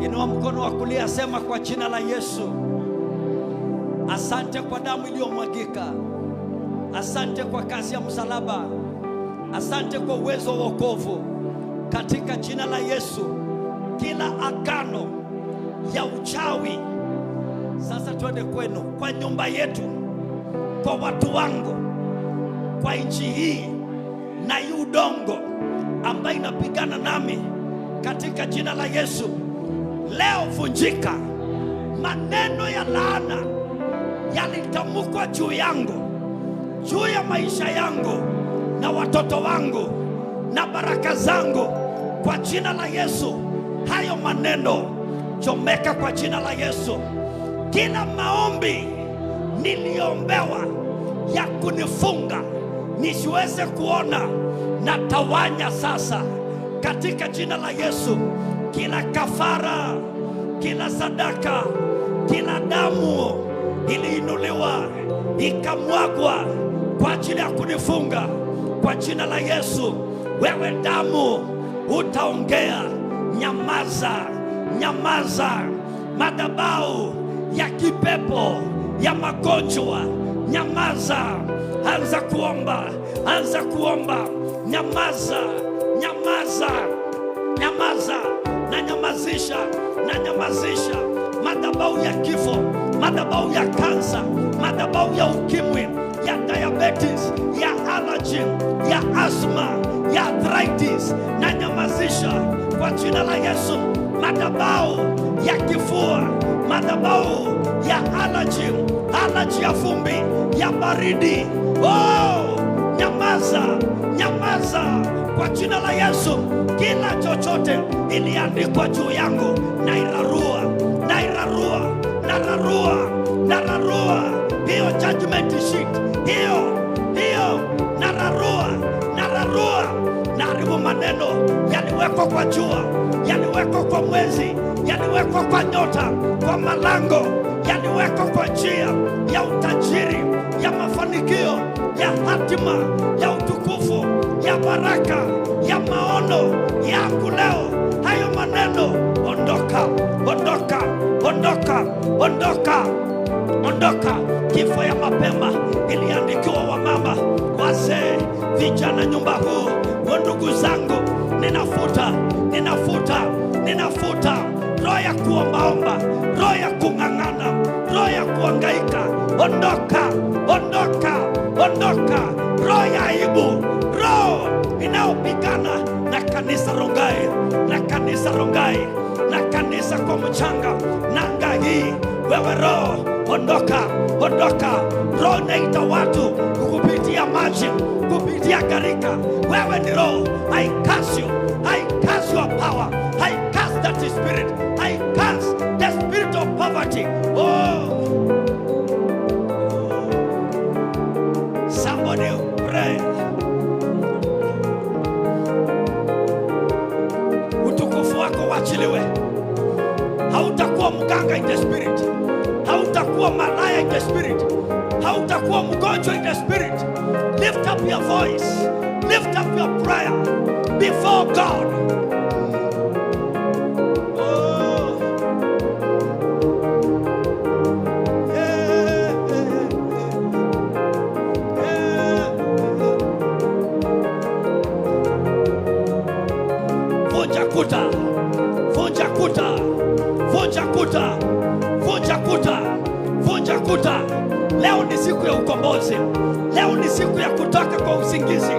Inua mkono wa kulia, sema kwa jina la Yesu, asante kwa damu iliyomwagika. Asante kwa kazi ya msalaba. Asante kwa uwezo wa wokovu. Katika jina la Yesu, kila agano ya uchawi sasa twende kwenu, kwa nyumba yetu, kwa watu wangu, kwa nchi hii na hii udongo ambayo inapigana nami, katika jina la Yesu, leo vunjika. Maneno ya laana yalitamkwa juu yangu, juu ya maisha yangu na watoto wangu na baraka zangu, kwa jina la Yesu, hayo maneno chomeka kwa jina la Yesu. Kila maombi niliombewa ya kunifunga nisiweze kuona, na tawanya sasa katika jina la Yesu. Kila kafara, kila sadaka, kila damu iliinuliwa ikamwagwa kwa ajili ya kunifunga, kwa jina la Yesu, wewe damu utaongea. Nyamaza, nyamaza. Madhabahu ya kipepo ya magonjwa, nyamaza. Anza kuomba, anza kuomba. Nyamaza, nyamaza, nyamaza. Na nyamazisha, na nyamazisha madhabahu ya kifo, madhabahu ya kansa, madhabahu ya ukimwi, ya diabetes, ya allergy, ya asthma, ya arthritis. Na nyamazisha kwa jina la Yesu. Madhabahu ya kifua, madhabahu ya allergy, allergy ya vumbi, ya baridi. Oh, nyamaza, nyamaza kwa jina la Yesu. Kila chochote iliandikwa juu yangu, nairarua, nairarua, nararua, nararua. Hiyo judgment sheet, hiyo nararua, nararua. Naharibu maneno yaliwekwa kwa jua, yaliwekwa kwa mwezi, yaliwekwa kwa nyota, kwa malango, yaliwekwa kwa njia ya utajiri, ya mafanikio, ya hatima, ya utukufu, ya baraka, ya maono yangu leo. Hayo maneno ondoka, ondoka, ondoka, ondoka, ondoka. Kifo ya mapema iliandikiwa wamama, wazee, vijana, nyumba huu, ndugu zangu. Ninafuta, ninafuta, ninafuta roho ya kuombaomba, roho ya kung'ang'ana, roho ya kuhangaika. Ondoka, ondoka, ondoka. Roho ya aibu, roho inayopigana na kanisa Rongai, na kanisa Rongai, na kanisa kwa mchanga nanga hii. Wewe roho, ondoka, ondoka. Roho inaita watu kupitia maji, kupitia gharika. Wewe ni roho. I curse you, I curse your power, I curse that spirit, I curse the spirit of poverty. Oh, somebody pray. Utukufu wako wachiliwe. Hautakuwa mganga in the spirit, hautakuwa malaya in the spirit, hautakuwa mgonjwa in the spirit. Lift up your voice, lift up your prayer before God. Oh, yeah, yeah, yeah. Vunja kuta, vunja kuta, vunja kuta, vunja kuta, vunja kuta. Leo ni siku ya ukombozi. Leo ni siku ya kutoka kwa usingizi.